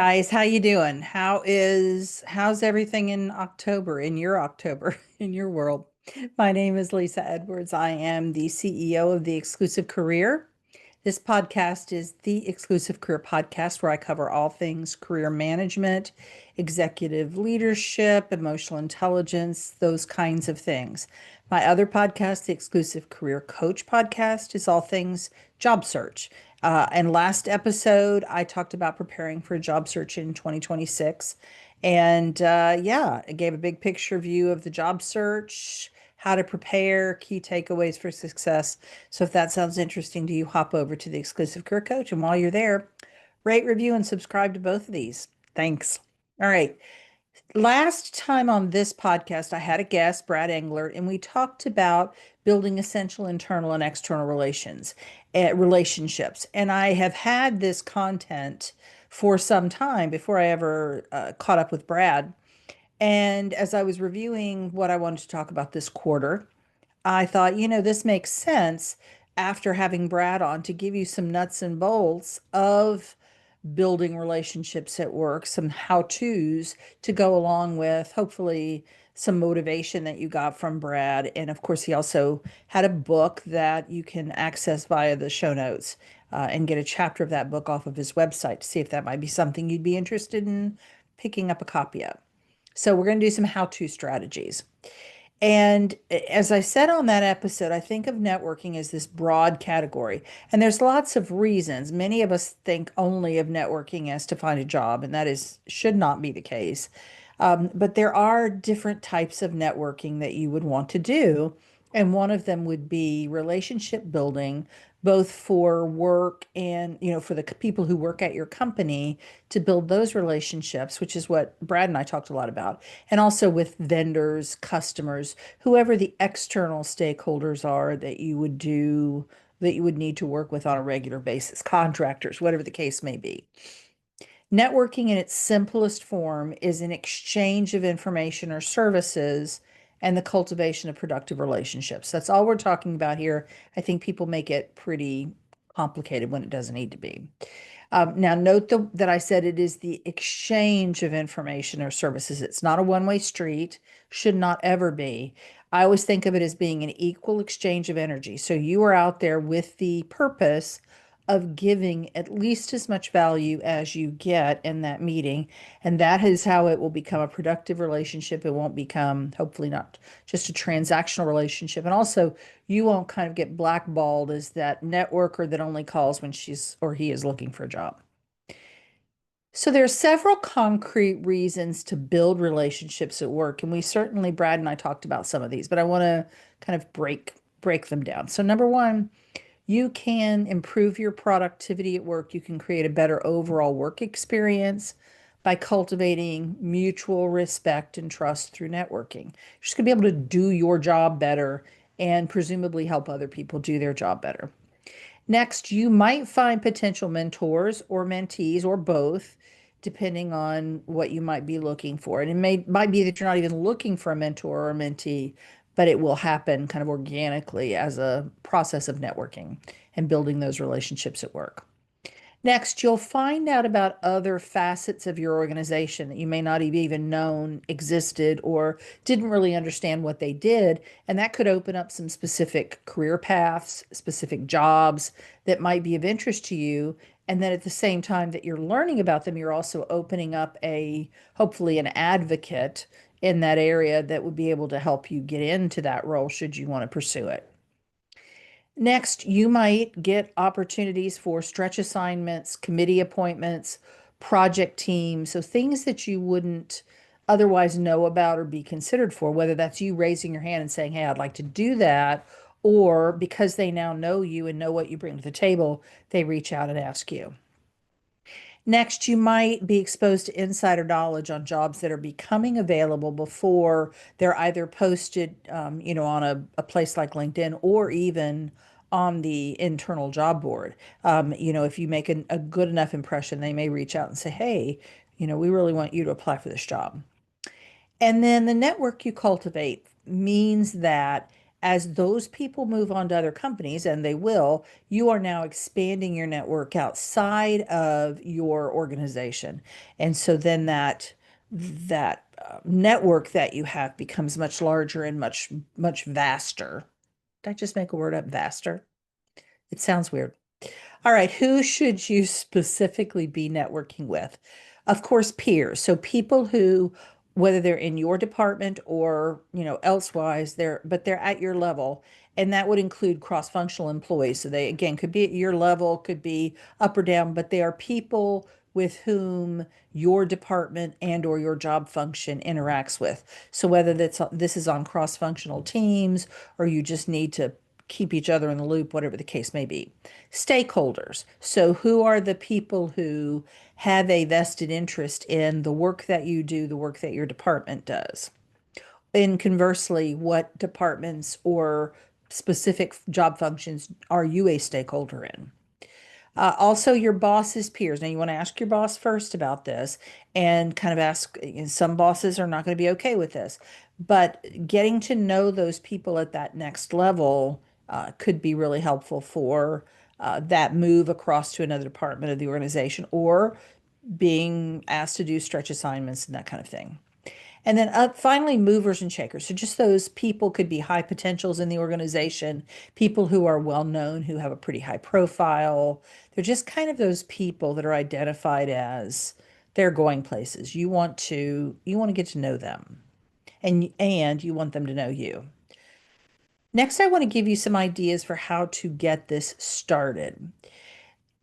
Guys, how you doing? How's everything in October, in your October, in your world? My name is Lisa Edwards. I am the CEO of The Exclusive Career. This podcast is the Exclusive Career Podcast where I cover all things career management, executive leadership, emotional intelligence, those kinds of things. My other podcast, the Exclusive Career Coach Podcast, is all things job search. And last episode, I talked about preparing for a job search in 2026. And yeah, I gave a big picture view of the job search, how to prepare, key takeaways for success. So if that sounds interesting to you, hop over to the Exclusive Career Coach. And while you're there, rate, review, and subscribe to both of these. Thanks. All right. Last time on this podcast, I had a guest, Brad Engler, and we talked about building essential internal and external relationships. And I have had this content for some time before I ever caught up with Brad. And as I was reviewing what I wanted to talk about this quarter, I thought, this makes sense after having Brad on to give you some nuts and bolts of building relationships at work, some how-tos to go along with hopefully some motivation that you got from Brad. And of course, he also had a book that you can access via the show notes and get a chapter of that book off of his website to see if that might be something you'd be interested in picking up a copy of. So we're going to do some how-to strategies. And as I said on that episode, I think of networking as this broad category. And there's lots of reasons. Many of us think only of networking as to find a job, and that is should not be the case. But there are different types of networking that you would want to do. And one of them would be relationship building, both for work and, for the people who work at your company to build those relationships, which is what Brad and I talked a lot about, and also with vendors, customers, whoever the external stakeholders are that you would need to work with on a regular basis, contractors, whatever the case may be. Networking in its simplest form is an exchange of information or services and the cultivation of productive relationships. That's all we're talking about here. I think people make it pretty complicated when it doesn't need to be. Now, note that I said it is the exchange of information or services. It's not a one-way street, should not ever be. I always think of it as being an equal exchange of energy. So you are out there with the purpose of giving at least as much value as you get in that meeting. And that is how it will become a productive relationship. It won't become, hopefully, not just a transactional relationship. And also, you won't kind of get blackballed as that networker that only calls when she's or he is looking for a job. So there are several concrete reasons to build relationships at work, and we certainly, Brad and I talked about some of these, but I want to kind of break them down. So number one, you can improve your productivity at work. You can create a better overall work experience by cultivating mutual respect and trust through networking. You're just going to be able to do your job better and presumably help other people do their job better. Next, you might find potential mentors or mentees or both, depending on what you might be looking for. And might be that you're not even looking for a mentor or a mentee, but it will happen kind of organically as a process of networking and building those relationships at work. Next, you'll find out about other facets of your organization that you may not have even known existed or didn't really understand what they did. And that could open up some specific career paths, specific jobs that might be of interest to you. And then at the same time that you're learning about them, you're also opening up hopefully an advocate in that area that would be able to help you get into that role should you want to pursue it. Next, you might get opportunities for stretch assignments, committee appointments, project teams, so things that you wouldn't otherwise know about or be considered for, whether that's you raising your hand and saying, hey, I'd like to do that, or because they now know you and know what you bring to the table, they reach out and ask you. Next, you might be exposed to insider knowledge on jobs that are becoming available before they're either posted, on a place like LinkedIn or even on the internal job board. If you make a good enough impression, they may reach out and say, hey, we really want you to apply for this job. And then the network you cultivate means that As those people move on to other companies, and they will, you are now expanding your network outside of your organization. And so then that network that you have becomes much larger and much vaster. Did I just make a word up, vaster? It sounds weird. All right, who should you specifically be networking with? Of course, peers. So people who, whether they're in your department or, elsewise, they're at your level. And that would include cross-functional employees. So they, again, could be at your level, could be up or down, but they are people with whom your department and or your job function interacts with. So whether this is on cross-functional teams or you just need to keep each other in the loop, whatever the case may be. Stakeholders. So, who are the people who have a vested interest in the work that you do, the work that your department does? And conversely, what departments or specific job functions are you a stakeholder in? Also, your boss's peers. Now, you want to ask your boss first about this and kind of ask, some bosses are not going to be okay with this, but getting to know those people at that next level could be really helpful for that move across to another department of the organization or being asked to do stretch assignments and that kind of thing. And then finally, movers and shakers. So just those people could be high potentials in the organization, people who are well known, who have a pretty high profile. They're just kind of those people that are identified as they're going places. You want to get to know them, and you want them to know you. Next, I want to give you some ideas for how to get this started.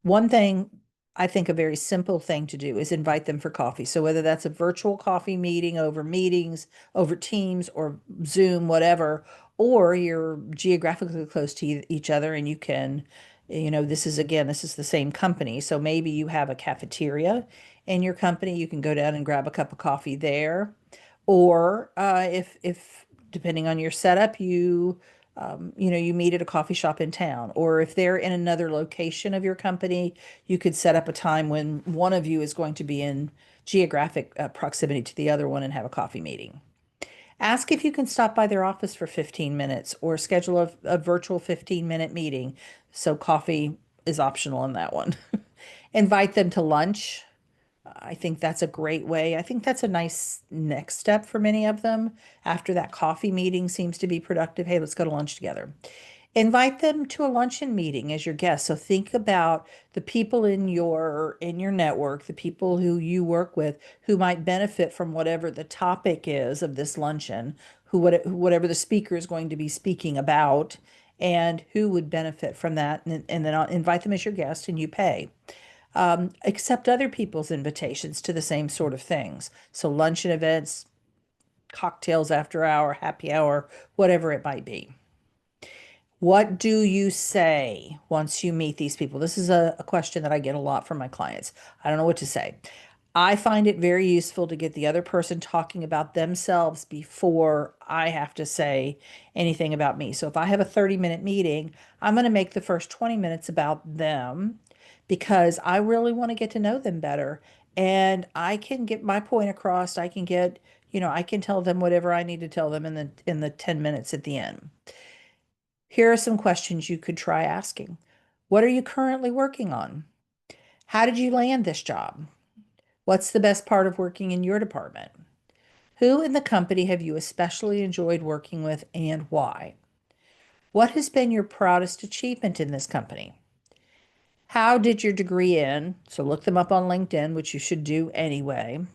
One thing, I think a very simple thing to do is invite them for coffee. So whether that's a virtual coffee meeting over meetings, over Teams or Zoom, whatever, or you're geographically close to each other and you can, this is the same company. So maybe you have a cafeteria in your company. You can go down and grab a cup of coffee there. Or if depending on your setup, you meet at a coffee shop in town, or if they're in another location of your company, you could set up a time when one of you is going to be in geographic proximity to the other one and have a coffee meeting. Ask if you can stop by their office for 15 minutes or schedule a virtual 15-minute meeting. So coffee is optional in that one. Invite them to lunch. I think that's a great way. I think that's a nice next step for many of them after that coffee meeting seems to be productive. Hey, let's go to lunch together. Invite them to a luncheon meeting as your guest. So think about the people in your network, the people who you work with who might benefit from whatever the topic is of this luncheon, whatever the speaker is going to be speaking about, and who would benefit from that. And then I'll invite them as your guest and you pay. Accept other people's invitations to the same sort of things. So luncheon events, cocktails after hour, happy hour, whatever it might be. What do you say once you meet these people? This is a question that I get a lot from my clients. I don't know what to say. I find it very useful to get the other person talking about themselves before I have to say anything about me. So if I have a 30-minute meeting, I'm going to make the first 20 minutes about them because I really want to get to know them better. And I can get my point across. I can tell them whatever I need to tell them in the 10 minutes at the end. Here are some questions you could try asking. What are you currently working on? How did you land this job? What's the best part of working in your department? Who in the company have you especially enjoyed working with and why? What has been your proudest achievement in this company? How did your degree end? So look them up on LinkedIn, which you should do anyway.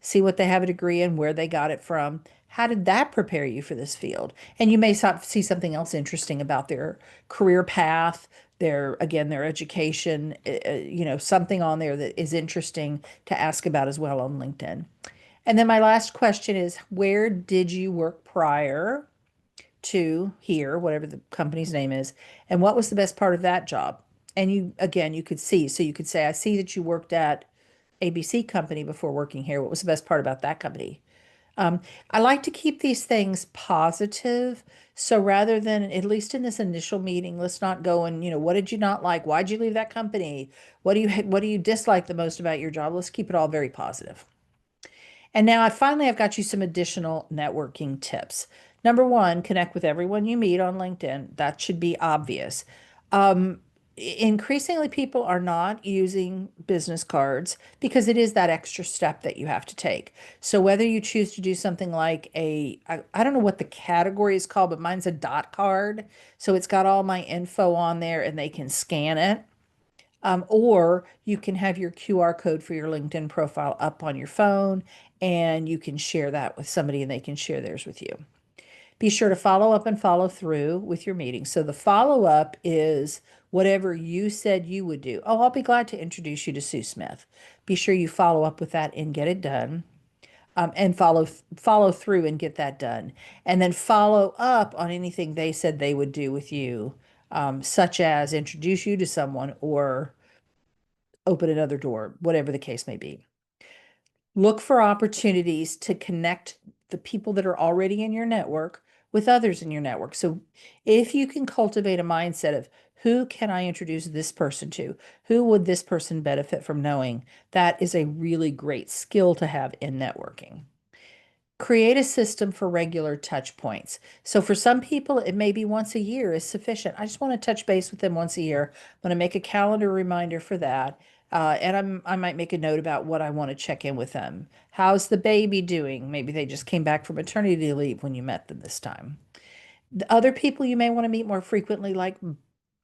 See what they have a degree in, where they got it from. How did that prepare you for this field? And you may see something else interesting about their career path, their education, something on there that is interesting to ask about as well on LinkedIn. And then my last question is, where did you work prior to here, whatever the company's name is, and what was the best part of that job? And you could see, so you could say, I see that you worked at ABC company before working here. What was the best part about that company? Um, I like to keep these things positive. So rather than, at least in this initial meeting, let's not go and, what did you not like? Why'd you leave that company? What do you dislike the most about your job? Let's keep it all very positive. And now I've got you some additional networking tips. Number one, connect with everyone you meet on LinkedIn. That should be obvious. Um, Increasingly, people are not using business cards because it is that extra step that you have to take. So whether you choose to do something like I don't know what the category is called, but mine's a dot card. So it's got all my info on there and they can scan it. Or you can have your QR code for your LinkedIn profile up on your phone and you can share that with somebody and they can share theirs with you. Be sure to follow up and follow through with your meeting. So the follow up is whatever you said you would do. Oh, I'll be glad to introduce you to Sue Smith. Be sure you follow up with that and get it done. And follow through and get that done. And then follow up on anything they said they would do with you, such as introduce you to someone or open another door, whatever the case may be. Look for opportunities to connect the people that are already in your network with others in your network. So if you can cultivate a mindset of who can I introduce this person to? Who would this person benefit from knowing? That is a really great skill to have in networking. Create a system for regular touch points. So for some people, it may be once a year is sufficient. I just want to touch base with them once a year. I'm going to make a calendar reminder for that. And I might make a note about what I want to check in with them. How's the baby doing? Maybe they just came back from maternity leave when you met them this time. The other people you may want to meet more frequently, like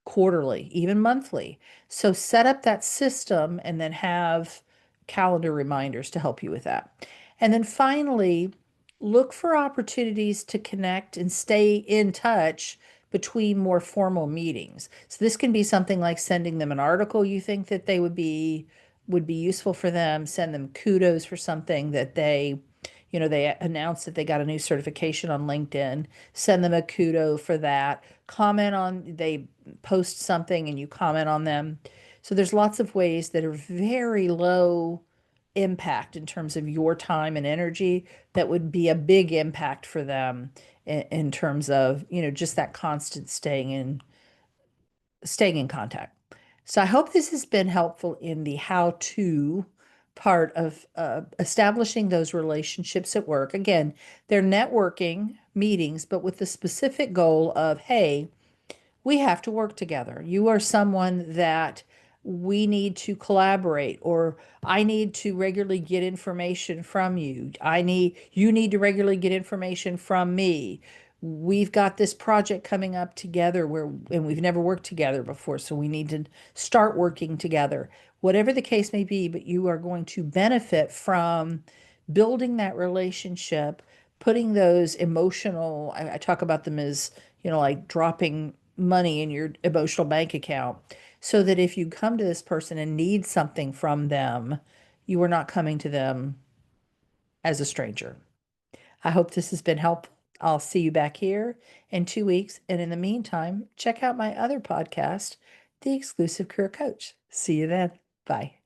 quarterly, even monthly. So set up that system and then have calendar reminders to help you with that. And then finally, look for opportunities to connect and stay in touch between more formal meetings. So this can be something like sending them an article you think that they would be useful for them, send them kudos for something that they announced that they got a new certification on LinkedIn, send them a kudo for that, comment on, they post something and you comment on them. So there's lots of ways that are very low impact in terms of your time and energy that would be a big impact for them in terms of, just that constant staying in contact. So I hope this has been helpful in the how to part of establishing those relationships at work. Again, they're networking meetings, but with the specific goal of, hey, we have to work together. You are someone that we need to collaborate, or I need to regularly get information from you. You need to regularly get information from me. We've got this project coming up together and we've never worked together before, so we need to start working together. Whatever the case may be, but you are going to benefit from building that relationship, putting those emotional, I talk about them as, like dropping money in your emotional bank account so that if you come to this person and need something from them, you are not coming to them as a stranger. I hope this has been helpful. I'll see you back here in 2 weeks. And in the meantime, check out my other podcast, The Exclusive Career Coach. See you then. Bye.